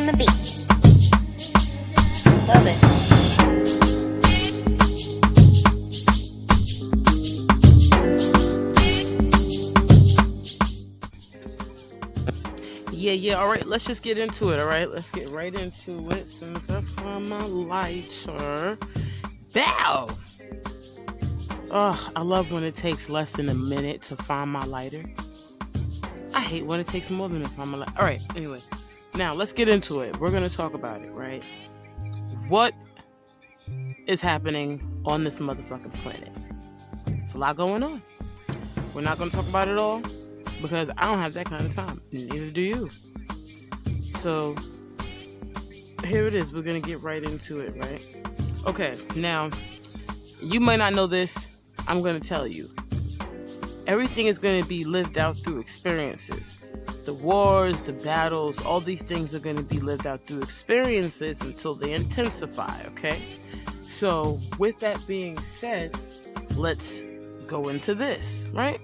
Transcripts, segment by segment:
on the beat. Love it. Yeah, all right, let's just get into it, all right? Let's get right into it. Since I found my lighter. Bow! Oh, I love when it takes less than a minute to find my lighter. I hate when it takes more than a minute to find my lighter. All right, anyway. Now, let's get into it. We're going to talk about it, right? What is happening on this motherfucking planet? It's a lot going on. We're not going to talk about it all because I don't have that kind of time. Neither do you. So, here it is. We're going to get right into it, right? Okay, now, you might not know this. I'm going to tell you. Everything is going to be lived out through experiences. The wars, the battles, all these things are going to be lived out through experiences until they intensify, okay? So, with that being said, let's go into this, right?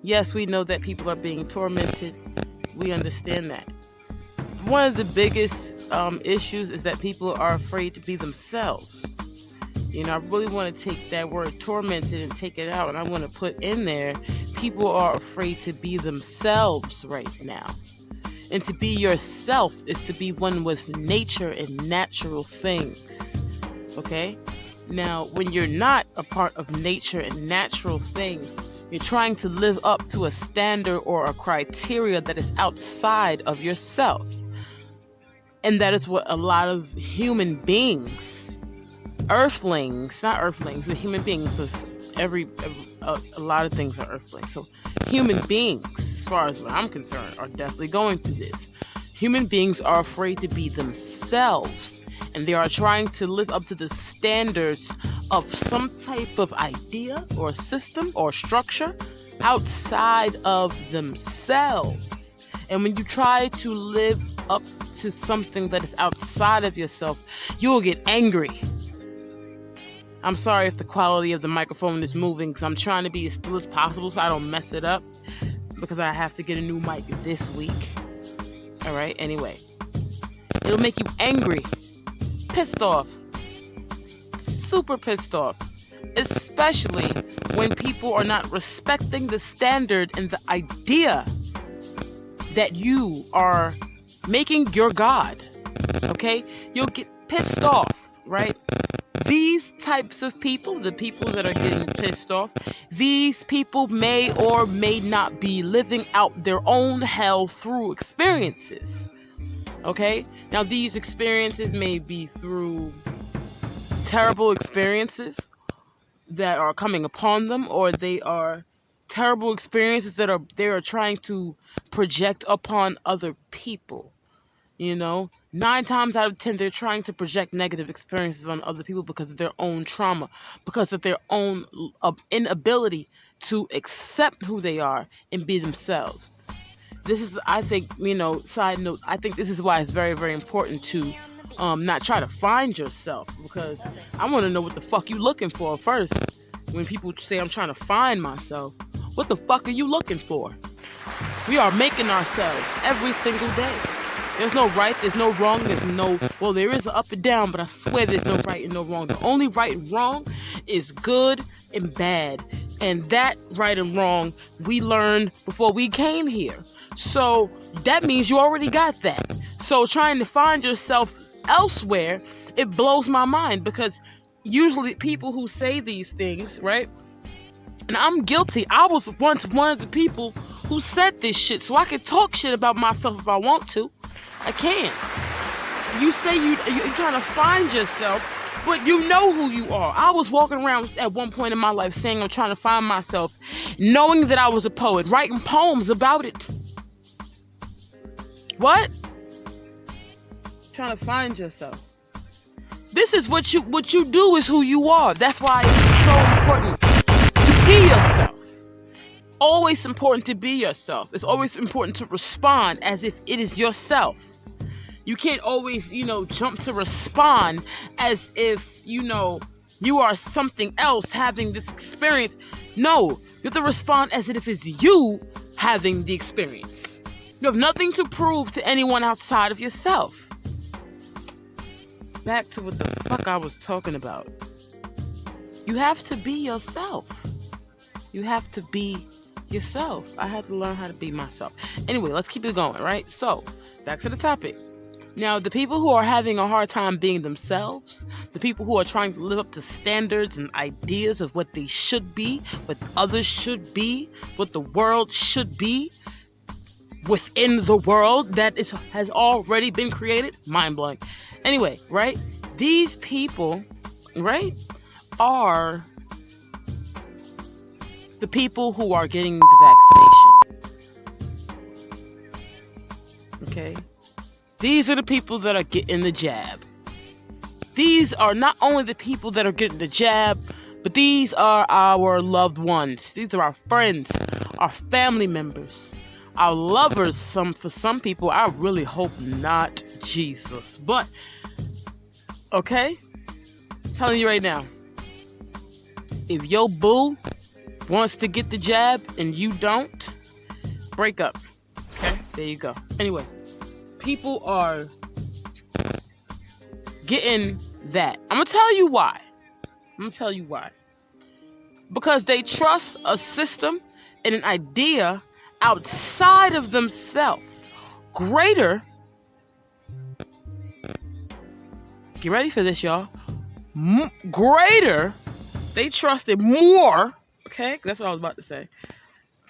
Yes, we know that people are being tormented. We understand that. One of the biggest issues is that people are afraid to be themselves. You know, I really want to take that word tormented and take it out, and I want to put in there, people are afraid to be themselves right now. And to be yourself is to be one with nature and natural things. Okay? Now, when you're not a part of nature and natural things, you're trying to live up to a standard or a criteria that is outside of yourself. And that is what a lot of human beings, not earthlings, but human beings, because a lot of things are earthlings. So human beings, as far as what I'm concerned, are definitely going through this. Human beings are afraid to be themselves, and they are trying to live up to the standards of some type of idea or system or structure outside of themselves. And when you try to live up to something that is outside of yourself, you will get angry. I'm sorry if the quality of the microphone is moving, because I'm trying to be as still as possible so I don't mess it up, because I have to get a new mic this week. Alright, anyway. It'll make you angry, pissed off, super pissed off, especially when people are not respecting the standard and the idea that you are making your God. Okay? You'll get pissed off, right? These types of people, the people that are getting pissed off, these people may or may not be living out their own hell through experiences. Okay? Now, these experiences may be through terrible experiences that are coming upon them, or they are terrible experiences that they are trying to project upon other people. You know, 9 times out of 10, they're trying to project negative experiences on other people because of their own trauma, because of their own inability to accept who they are and be themselves. This is, I think, side note, I think this is why it's very, very important to not try to find yourself, because I want to know what the fuck you looking for first. When people say I'm trying to find myself, what the fuck are you looking for? We are making ourselves every single day. There's no right, there's no wrong, there is an up and down, but I swear there's no right and no wrong. The only right and wrong is good and bad. And that right and wrong we learned before we came here. So that means you already got that. So trying to find yourself elsewhere, it blows my mind, because usually people who say these things, right? And I'm guilty. I was once one of the people who said this shit, so I can talk shit about myself if I want to. I can. You say you're trying to find yourself, but you know who you are. I was walking around at one point in my life saying I'm trying to find myself, knowing that I was a poet, writing poems about it. What? Trying to find yourself. This is what you do is who you are. That's why it's so important to be yourself. Always important to be yourself. It's always important to respond as if it is yourself. You can't always, jump to respond as if, you are something else having this experience. No, you have to respond as if it's you having the experience. You have nothing to prove to anyone outside of yourself. Back to what the fuck I was talking about. You have to be yourself. You have to be yourself. I had to learn how to be myself. Anyway, let's keep it going, right? So, back to the topic. Now, the people who are having a hard time being themselves, the people who are trying to live up to standards and ideas of what they should be, what others should be, what the world should be, within the world that has already been created, mind-blowing. Anyway, right? These people, right, are the people who are getting the vaccination. Okay? These are the people that are getting the jab. These are not only the people that are getting the jab, but these are our loved ones. These are our friends, our family members, our lovers. For some people, I really hope not Jesus. But, okay? I'm telling you right now, if your boo wants to get the jab and you don't, break up. Okay? There you go. Anyway. People are getting that. I'm going to tell you why. Because they trust a system and an idea outside of themselves. Greater. Get ready for this, y'all. Greater. They trust it more. Okay? That's what I was about to say.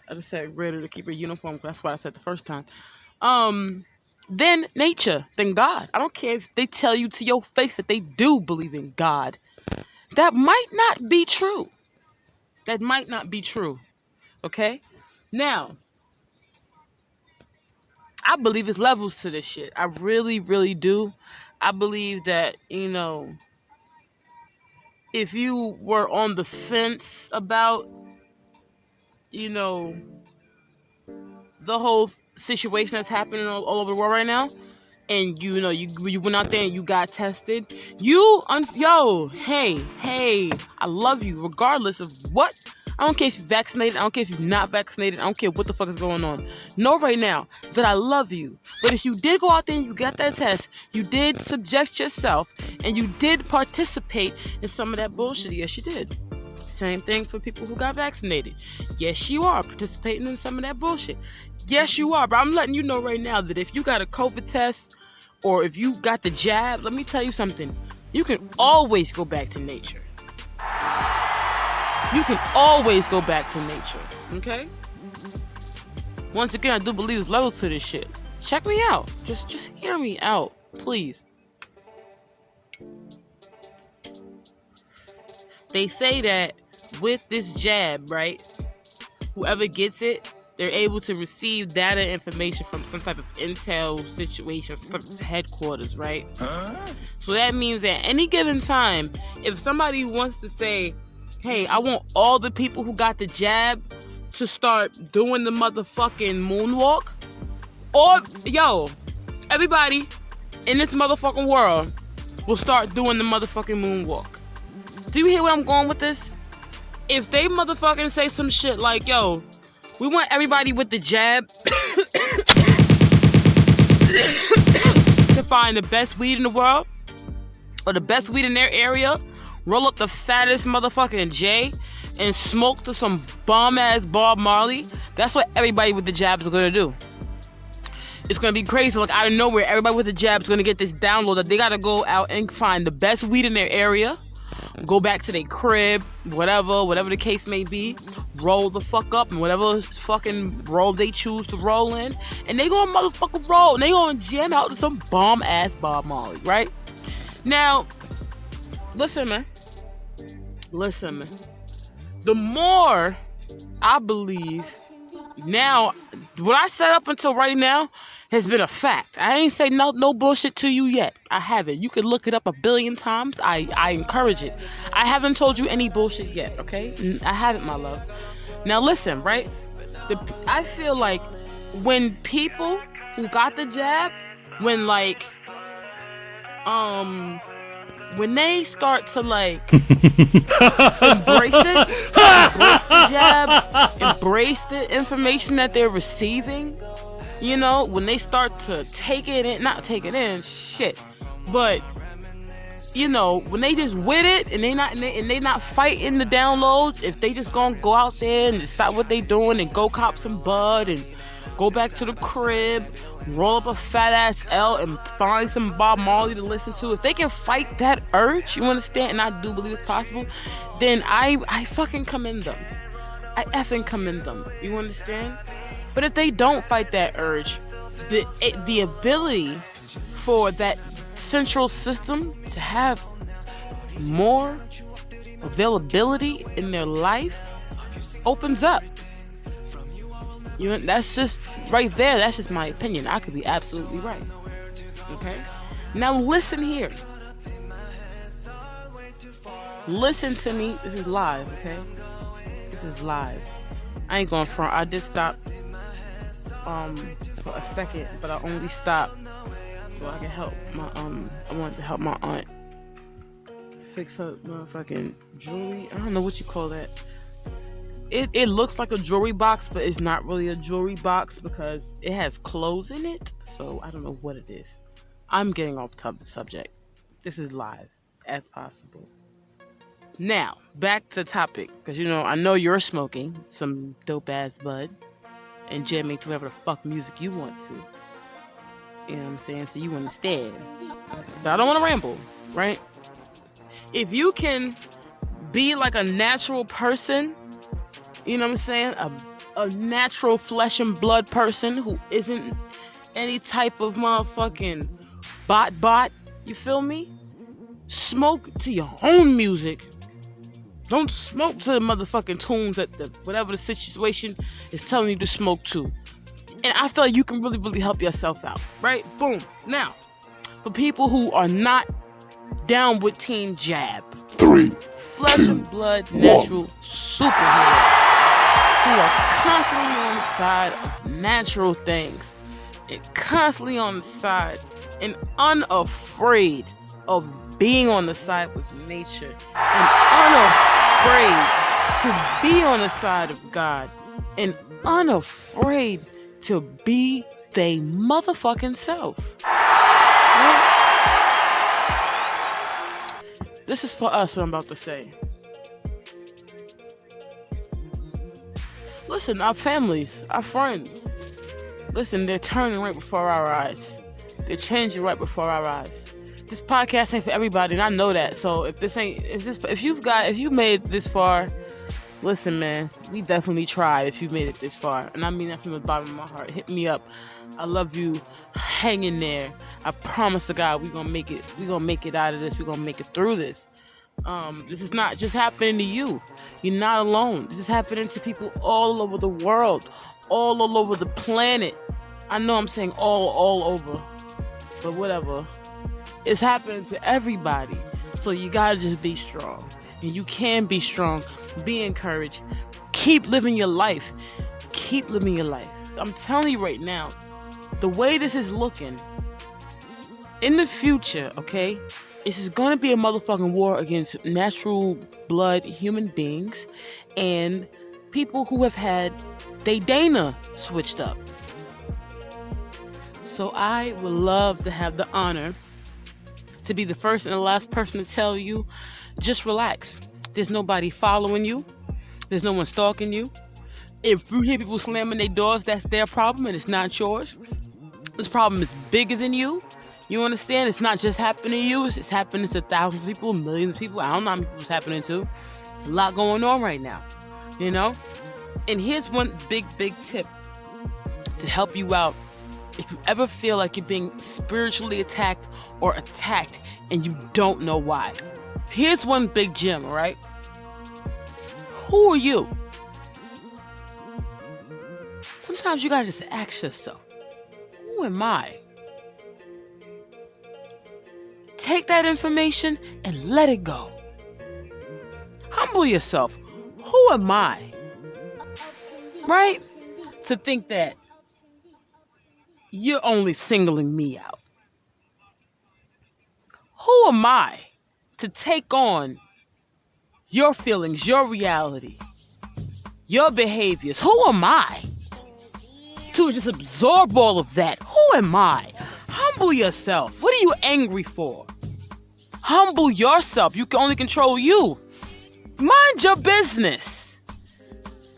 I just said greater to keep it uniform. That's what I said the first time. Than nature, than God. I don't care if they tell you to your face that they do believe in God. That might not be true. Okay? Now, I believe it's levels to this shit. I really, really do. I believe that, if you were on the fence about, the whole situation that's happening all over the world right now, and you went out there and you got tested, hey, I love you regardless of what. I don't care if you're vaccinated, I don't care if you're not vaccinated, I don't care what the fuck is going on. Know right now that I love you. But if you did go out there and you got that test, you did subject yourself, and you did participate in some of that bullshit. Yes, you did. Same thing for people who got vaccinated. Yes, you are participating in some of that bullshit. Yes, you are. But I'm letting you know right now that if you got a COVID test or if you got the jab, let me tell you something. You can always go back to nature. Okay? Once again, I do believe there's levels to this shit. Check me out. Just hear me out, please. They say that with this jab, right, whoever gets it, they're able to receive data information from some type of intel situation, from some type of headquarters, right? So that means that any given time, if somebody wants to say, hey, I want all the people who got the jab to start doing the motherfucking moonwalk, or, everybody in this motherfucking world will start doing the motherfucking moonwalk. Do you hear where I'm going with this? If they motherfucking say some shit like, we want everybody with the jab to find the best weed in the world, or the best weed in their area, roll up the fattest motherfucking J, and smoke to some bomb-ass Bob Marley, that's what everybody with the jab is gonna do. It's gonna be crazy. Like, out of nowhere, everybody with the jab is gonna get this download that they gotta go out and find the best weed in their area, go back to their crib, whatever the case may be, roll the fuck up, and whatever fucking roll they choose to roll in, and they gonna motherfucking roll, and they gonna jam out to some bomb-ass Bob Marley, right? Now, listen, man. The more I believe, now, what I said up until right now has been a fact. I ain't say no bullshit to you yet. I haven't. You can look it up 1,000,000,000 times. I encourage it. I haven't told you any bullshit yet, okay? I haven't, my love. Now listen, right? I feel like when people who got the jab, when they start to embrace the jab, embrace the information that they're receiving, You know, when they start to not take it in, shit. But you know, when they just with it and they not fighting the downloads, if they just gonna go out there and stop what they doing and go cop some bud and go back to the crib, roll up a fat ass L and find some Bob Marley to listen to, if they can fight that urge, you understand, and I do believe it's possible, then I fucking commend them. I effing commend them. You understand? But if they don't fight that urge, the ability for that central system to have more availability in their life opens up. You know, that's just right there. That's just my opinion. I could be absolutely right. Okay? Now listen here. Listen to me. This is live, okay? This is live. I ain't going front. I did stop for a second, but I only stopped so I can help my I wanted to help my aunt fix her motherfucking jewelry. I don't know what you call that. It looks like a jewelry box, but it's not really a jewelry box because it has clothes in it. So I don't know what it is. I'm getting off the subject. This is live as possible. Now, back to topic. Because, you know, I know you're smoking some dope ass bud and jamming to whatever the fuck music you want to. You know what I'm saying? So you understand. So I don't want to ramble, right? If you can be like a natural person, you know what I'm saying? A natural flesh and blood person who isn't any type of motherfucking bot, you feel me? Smoke to your own music. Don't smoke to the motherfucking tunes that whatever the situation is telling you to smoke to. And I feel like you can really, really help yourself out, right? Boom. Now, for people who are not down with Team Jab, 3, flesh and blood, natural superheroes who are constantly on the side of natural things and constantly on the side and unafraid of being on the side with nature and unafraid to be on the side of God and unafraid to be they motherfucking self. Right? This is for us, what I'm about to say. Listen, our families, our friends, listen, they're turning right before our eyes. They're changing right before our eyes. This podcast ain't for everybody, and I know that. So if you made it this far, listen, man, we definitely tried if you made it this far. And I mean that from the bottom of my heart. Hit me up. I love you. Hang in there. I promise to God we're gonna make it. We're gonna make it out of this. We're gonna make it through this. This is not just happening to you. You're not alone. This is happening to people all over the world, all over the planet. I know I'm saying all over, but whatever. It's happening to everybody. So you gotta just be strong. And you can be strong. Be encouraged. Keep living your life. Keep living your life. I'm telling you right now, the way this is looking, in the future, okay, this is going to be a motherfucking war against natural blood human beings and people who have had they Dana switched up. So I would love to have the honor to be the first and the last person to tell you, just relax. There's nobody following you. There's no one stalking you. If you hear people slamming their doors, that's their problem and it's not yours. This problem is bigger than you. You understand? It's not just happening to you. It's happening to thousands of people, millions of people. I don't know how many people it's happening to. There's a lot going on right now, you know? And here's one big tip to help you out. If you ever feel like you're being spiritually attacked or attacked and you don't know why, here's one big gem, all right? Who are you? Sometimes you gotta just ask yourself, who am I? Take that information and let it go. Humble yourself. Who am I? Right? To think that you're only singling me out. Who am I to take on your feelings, your reality, your behaviors? Who am I to just absorb all of that. Who am I? Humble yourself. What are you angry for? Humble yourself. You can only control you. Mind your business.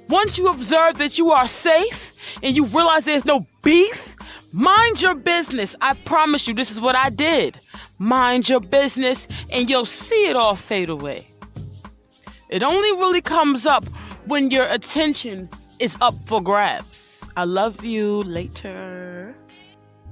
Once you observe that you are safe and you realize there's no beef, mind your business. I promise you, this is what I did. Mind your business and you'll see it all fade away. It only really comes up when your attention is up for grabs. I love you. Later.